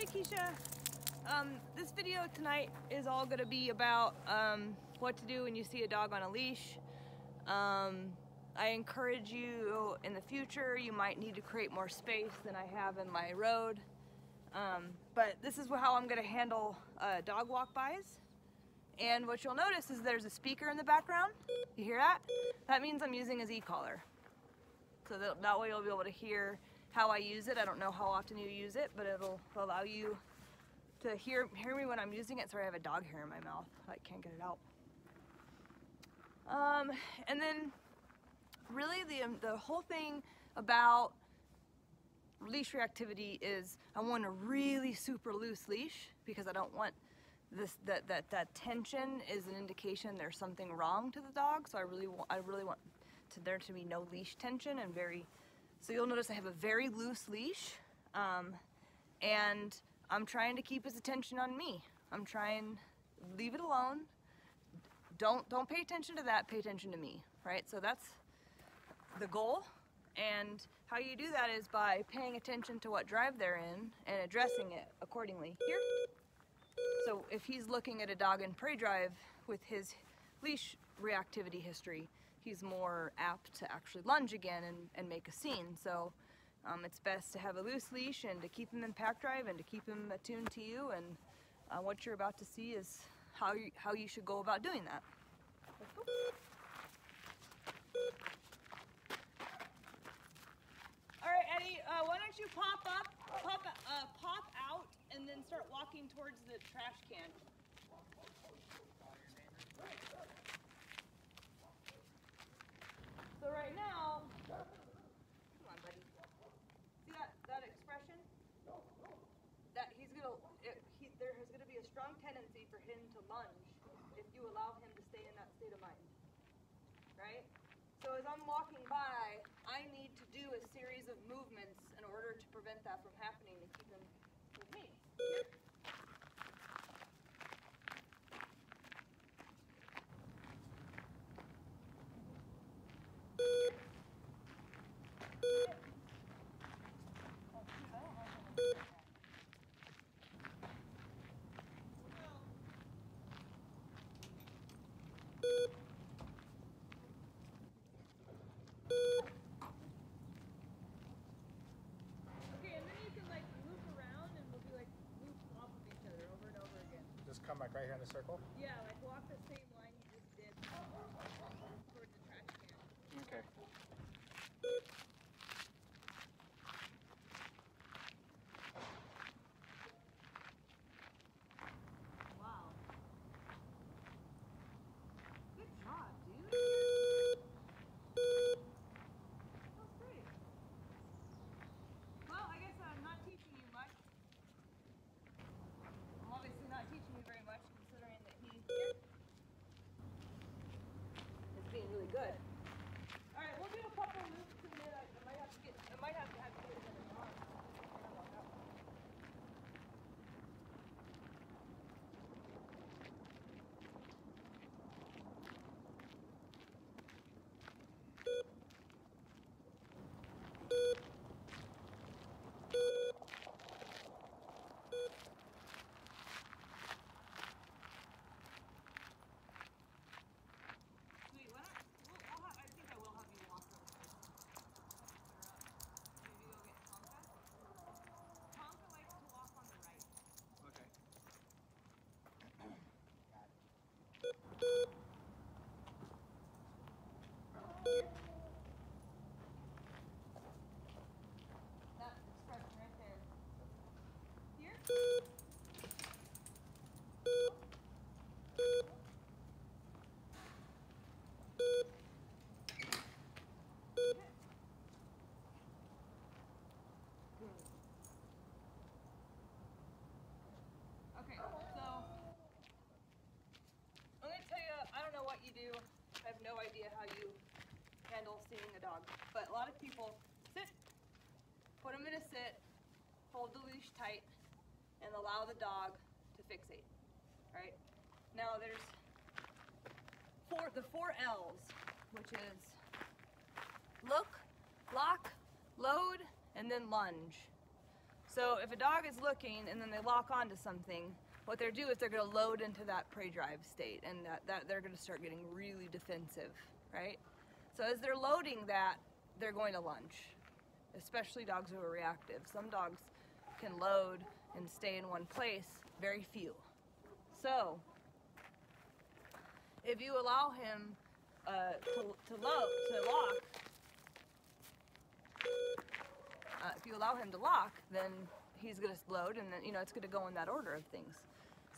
Hey Keisha, this video tonight is all going to be about what to do when you see a dog on a leash. I encourage you in the future, you might need to create more space than I have in my road. But this is how I'm going to handle dog walk-bys. And what you'll notice is there's a speaker in the background. You hear that? That means I'm using his e-collar. So that way you'll be able to hear how I use it. I don't know how often you use it, but it'll allow you to hear me when I'm using it. Sorry, I have a dog hair in my mouth. I can't get it out. And then really the whole thing about leash reactivity is I want a really super loose leash because I don't want that tension is an indication there's something wrong to the dog. So I really want there to be no leash tension and so you'll notice I have a very loose leash, and I'm trying to keep his attention on me. I'm trying, leave it alone. Don't pay attention to that, pay attention to me, right? So that's the goal. And how you do that is by paying attention to what drive they're in and addressing it accordingly. Here. So if he's looking at a dog in prey drive with his leash reactivity history, he's more apt to actually lunge again and make a scene. So it's best to have a loose leash and to keep him in pack drive and to keep him attuned to you. And what you're about to see is how you should go about doing that. Let's go. All right, Eddie, why don't you pop out, and then start walking towards the trash can. So right now, come on, buddy. See that expression? That there's gonna be a strong tendency for him to lunge if you allow him to stay in that state of mind, right? So as I'm walking by, I need to do a series of movements in order to prevent that from happening and keep him with me. Here. Just come like right here in the circle? Yeah, like walk the same line you just did towards the trash can. Okay. Wow. Good job, dude. That's great. Well, I guess I'm not teaching you much. I'm obviously not teaching you very much, considering that he is being really good. All right, we'll do a couple loops, and then I might have to get it in the arm. That expression right there. Here. Okay, so I'm going to tell you, I don't know what you do. I have no idea how you handle seeing a dog. But a lot of people sit, put them in a sit, hold the leash tight, and allow the dog to fixate, right? Now there's the four L's, which is look, lock, load, and then lunge. So if a dog is looking and then they lock onto something, what they're do is they're going to load into that prey drive state, and that they're going to start getting really defensive, right? So as they're loading that, they're going to lunge, especially dogs who are reactive. Some dogs can load and stay in one place, very few. So if you allow him to lock, if you allow him to lock, then he's going to load, and then it's going to go in that order of things.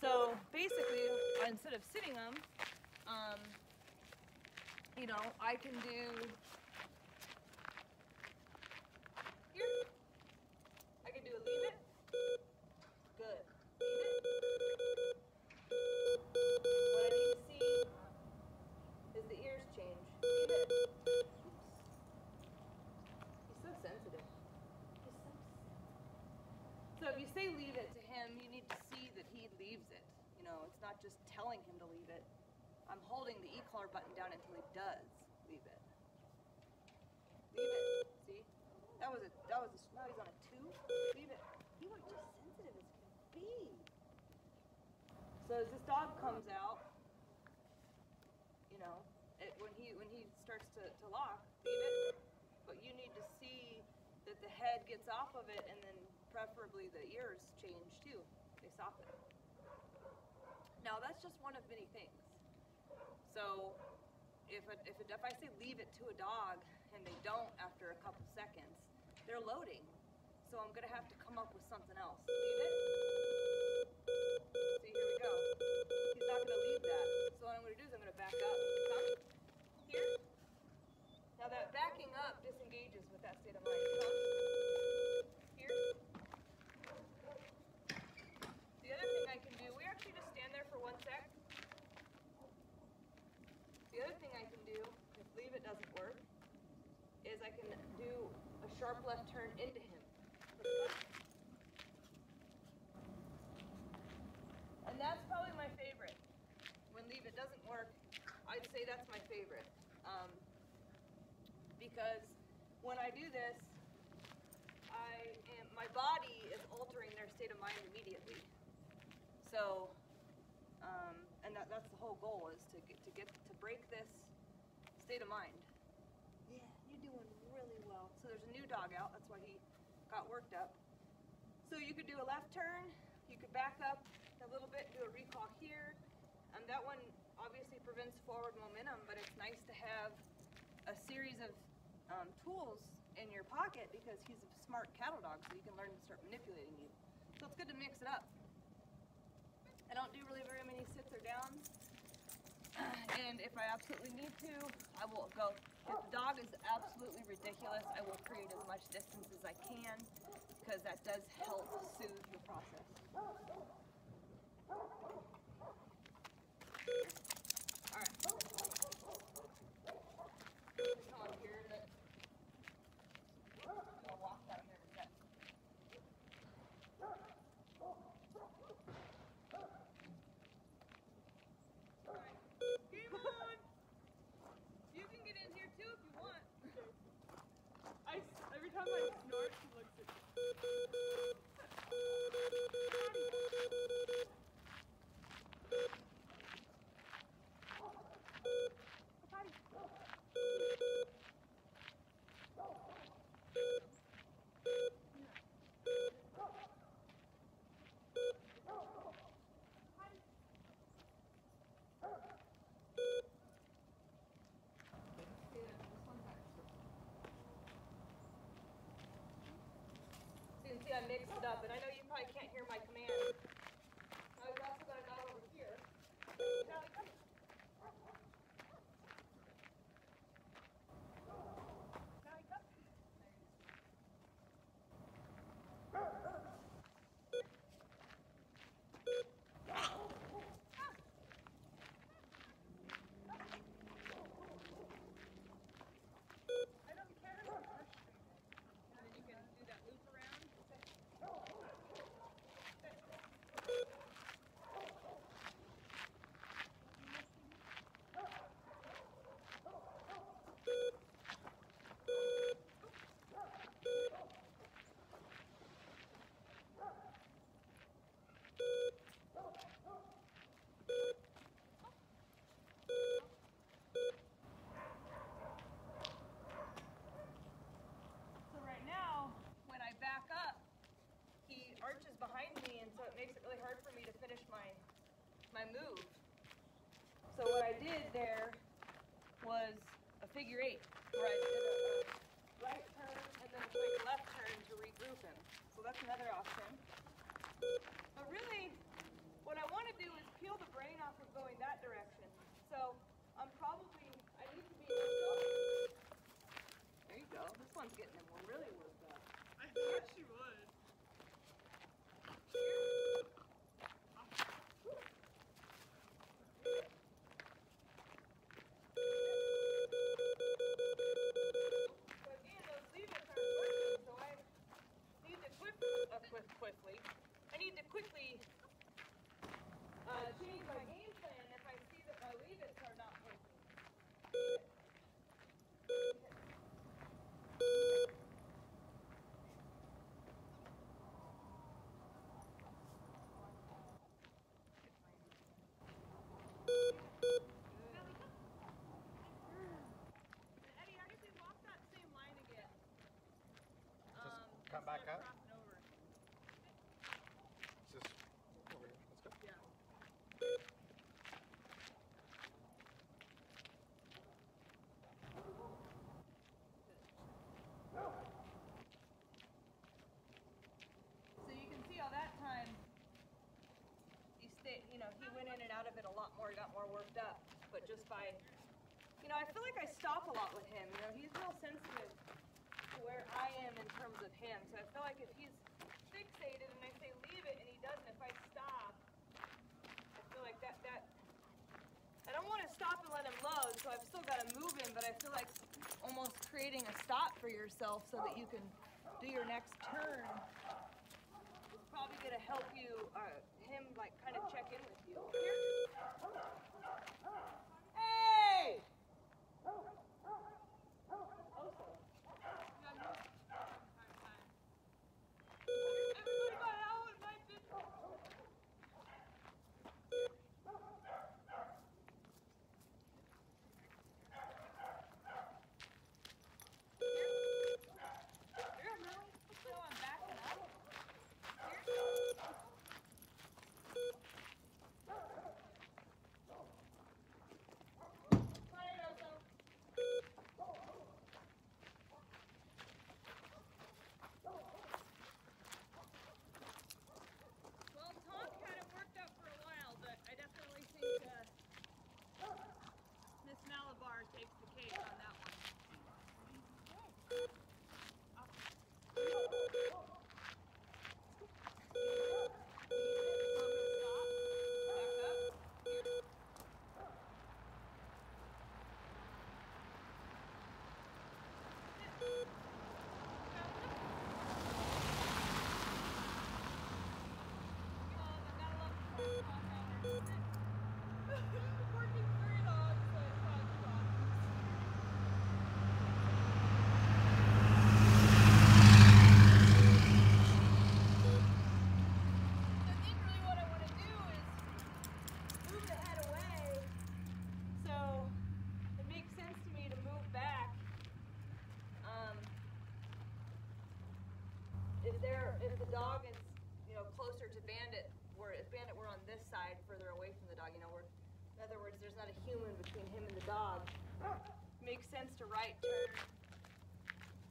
So basically, instead of sitting them, I can do here. I can do a leave it. Good. Leave it. What I need to see is the ears change. Leave it. Oops. He's so sensitive. He's so sensitive. So if you say leave it to him, you need to see that he leaves it. It's not just telling him to leave it. I'm holding the e-collar button down until he does leave it. Leave it. See? Now he's on a 2. Leave it. You are just sensitive as can be. So as this dog comes out, when he starts to lock, leave it. But you need to see that the head gets off of it, and then preferably the ears change too. They soften. Now that's just one of many things. So if I say leave it to a dog and they don't after a couple seconds, they're loading. So I'm gonna have to come up with something else. Leave it. See, here we go. He's not gonna leave that. So what I'm gonna do is I'm gonna back up. Come here. Now that backing up disengages with that state of mind. Come here. The other thing I can do, we actually just stand there for 1 sec. The other thing I can do, if leave it doesn't work, is I can do a sharp left turn into him. And that's probably my favorite. When leave it doesn't work, I'd say that's my favorite. Because when I do this, my body is altering their state of mind immediately. So, and that's the whole goal, is to break this state of mind. Yeah, you're doing really well. So there's a new dog out. That's why he got worked up. So you could do a left turn. You could back up a little bit, do a recall here. That one obviously prevents forward momentum, but it's nice to have a series of tools in your pocket, because he's a smart cattle dog, so you can learn to start manipulating you. So it's good to mix it up. I don't do really very many sits or downs, and if I absolutely need to, I will go. If the dog is absolutely ridiculous, I will create as much distance as I can, because that does help soothe the process. All right. Come on here, but I'll walk down here in a sec. All right. Game on! You can get in here too if you want. Every time I snort, she looks at me. See, I mixed it up, and I know you probably can't hear my command. I've also got a dog over here. Now, come. Now, come. I don't care. And then you can do that loop around. Okay. I moved. So what I did there was a figure 8, where I did a right turn and then a quick left turn to regroup him. So that's another option. But really, what I want to do is peel the brain off of going that direction. So I need to be. There you go. This one's getting him really worked up. I thought she would. So again, those levers aren't working, so I need to quickly change my game plan if I see that my levers are not working. Eddie, how did we walk that same line again? Just come back up. Crossing over. Just over here. Let's go. Yeah. So you can see how that time he went in and out of it a lot more, he got more worked up. But just by, I feel like I stop a lot with him. He's real sensitive to where I am in terms of him. So I feel like if he's fixated and I say leave it and he doesn't, if I stop, I feel like that I don't want to stop and let him load, so I've still got to move him, but I feel like almost creating a stop for yourself so that you can do your next turn is probably going to help you, him like kind of check in with you. Hey! Everybody got out in my business. Here, Mel. So I'm backing up. Well, Tonk had it worked out for a while, but I definitely think Miss Malabar takes the cake on that one. Working 3 dogs, I think really what I want to do is move the head away, so it makes sense to me to move back. If the dog is, closer to Bandit, if Bandit were on this side, further away from the dog, in other words, there's not a human between him and the dog. Makes sense to right turn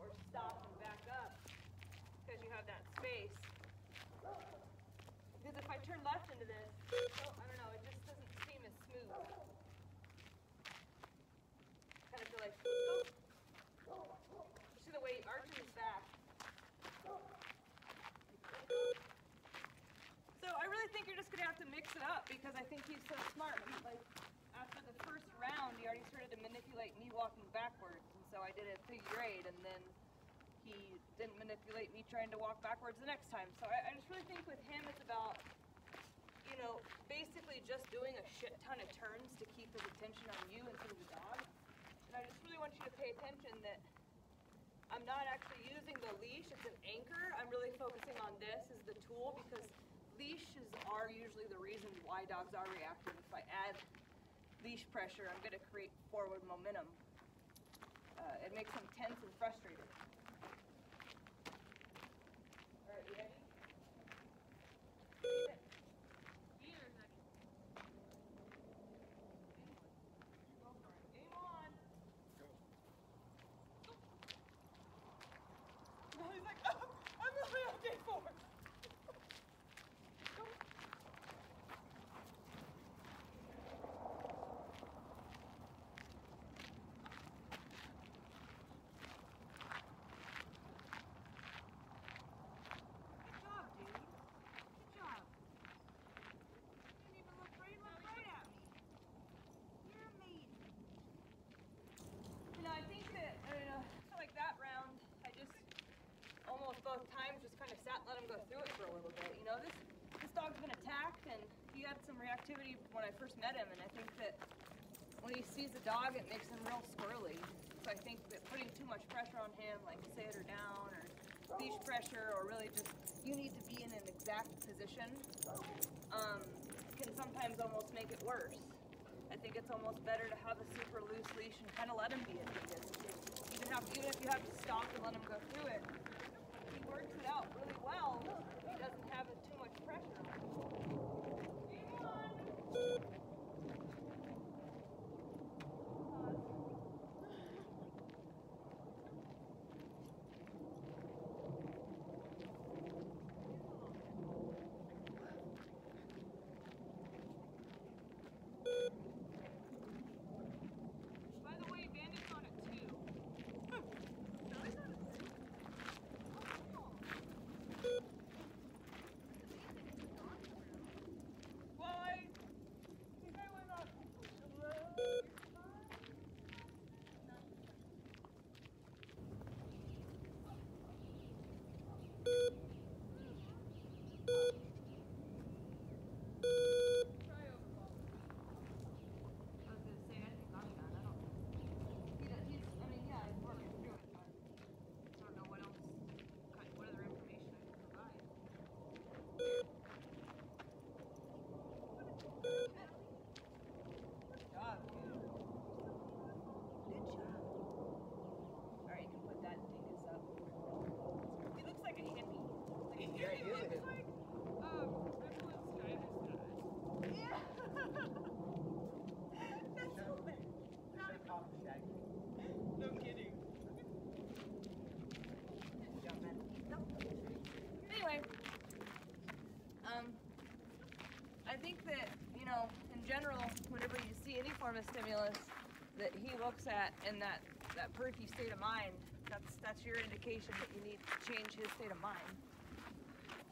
or stop and back up because you have that space. Because if I turn left into this, I don't know, it just doesn't seem as smooth. Kind of feel like, see the way he arches his back. So I really think you're just going to have to mix it up because I think he's so smart. After the first round, he already started to manipulate me walking backwards. And so I did a figure 8, and then he didn't manipulate me trying to walk backwards the next time. So I just really think with him it's about, basically just doing a shit ton of turns to keep his attention on you instead of the dog. And I just really want you to pay attention that I'm not actually using the leash, it's an anchor. I'm really focusing on this as the tool because leashes are usually the reason why dogs are reactive. If I add leash pressure, I'm going to create forward momentum. It makes them tense and frustrated. All right, you ready? dog's been attacked, and he had some reactivity when I first met him, and I think that when he sees a dog, it makes him real squirrely. So I think that putting too much pressure on him, like sit her down or leash pressure, or really just you need to be in an exact position, can sometimes almost make it worse. I think it's almost better to have a super loose leash and kind of let him be as big as he is. Even if you have to stop and let him go through it, he works it out really well. He doesn't have too much pressure on him. By the way, Bandit's on it too. Well, I think I went on. I was gonna say, I think I'm done. I don't know. I mean, yeah, I've worked through it, but I don't know what else, what other information I can provide. Good job, dude. Good job. Alright, you can put that dingus up. He looks like a hippie. Yeah, he is a looks hippie. like, yeah. That's so bad. Should have called him Shaggy. No kidding. Anyway, I think that, you know, in general, whenever you see any form of stimulus that he looks at in that perky state of mind, that's your indication that you need to change his state of mind.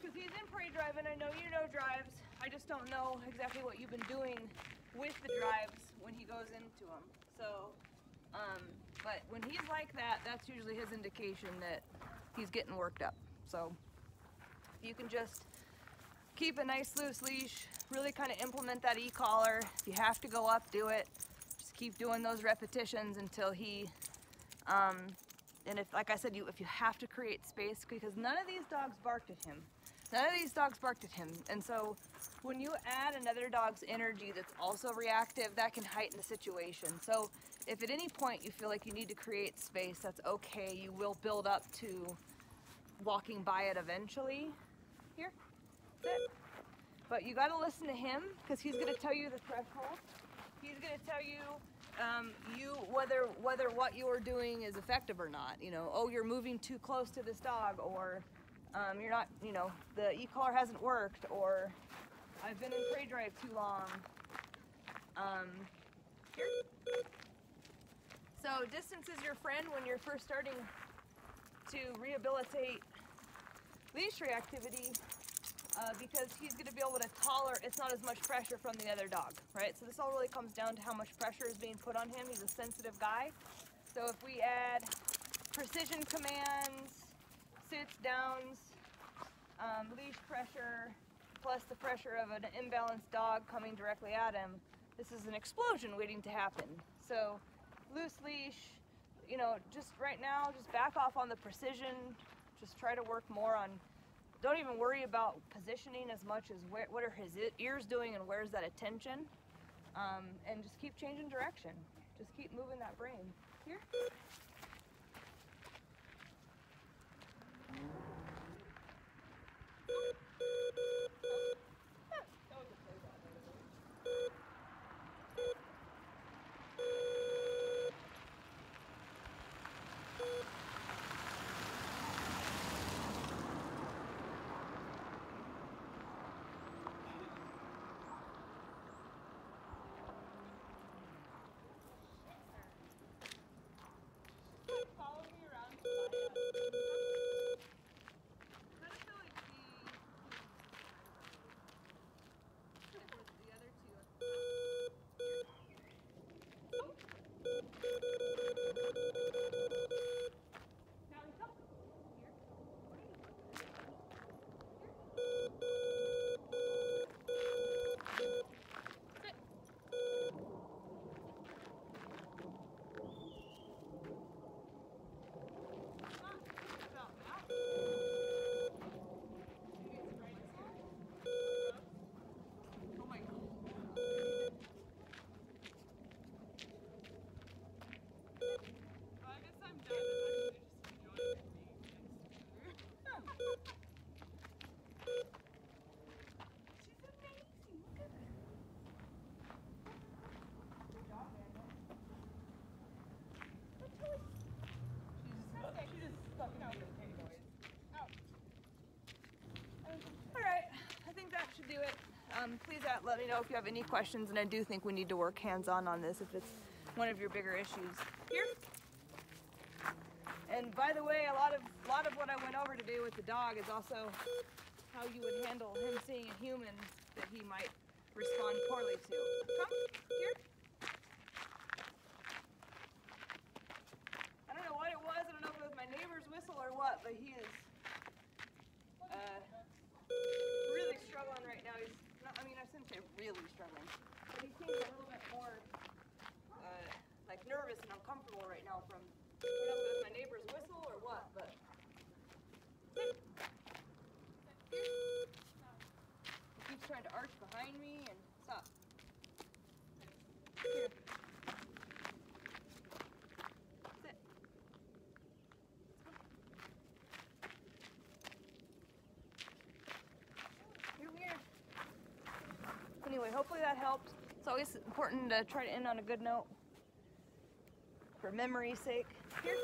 Because he's in prey drive, and I know you know drives. I just don't know exactly what you've been doing with the drives when he goes into them. So, but when he's like that, that's usually his indication that he's getting worked up. So, you can just keep a nice loose leash, really kind of implement that e-collar. If you have to go up, do it. Just keep doing those repetitions until he, and if, like I said, if you have to create space, because none of these dogs barked at him. None of these dogs barked at him. And so when you add another dog's energy that's also reactive, that can heighten the situation. So if at any point you feel like you need to create space, that's okay. You will build up to walking by it eventually. Here, sit. But you gotta listen to him, because he's gonna tell you the threshold. He's gonna tell you whether what you're doing is effective or not. You know, oh, you're moving too close to this dog, or you're not, you know, the e-collar hasn't worked, or I've been in prey drive too long. Here. So distance is your friend when you're first starting to rehabilitate leash reactivity, because he's going to be able to tolerate, it's not as much pressure from the other dog, right? So this all really comes down to how much pressure is being put on him. He's a sensitive guy. So if we add precision commands, sits, downs, leash pressure, plus the pressure of an imbalanced dog coming directly at him, this is an explosion waiting to happen. So loose leash, you know, just right now, just back off on the precision. Just try to work more on, don't even worry about positioning as much as what are his ears doing and where's that attention. And just keep changing direction. Just keep moving that brain. Here. Follow me around to my please let me know if you have any questions, and I do think we need to work hands-on on this if it's one of your bigger issues. Here. And by the way, a lot of what I went over today with the dog is also how you would handle him seeing a human that he might respond poorly to. Come, here. I don't know what it was, I don't know if it was my neighbor's whistle or what, but he is really struggling right now. He's not, I mean, I shouldn't say really struggling, but he seems a little bit more like nervous and uncomfortable right now from, I don't know if it was my neighbor's whistle or what, but he keeps trying to arch behind me and stop. Here. Sit. Here, here. Anyway, hopefully that helped. It's always important to try to end on a good note for memory's sake. Here.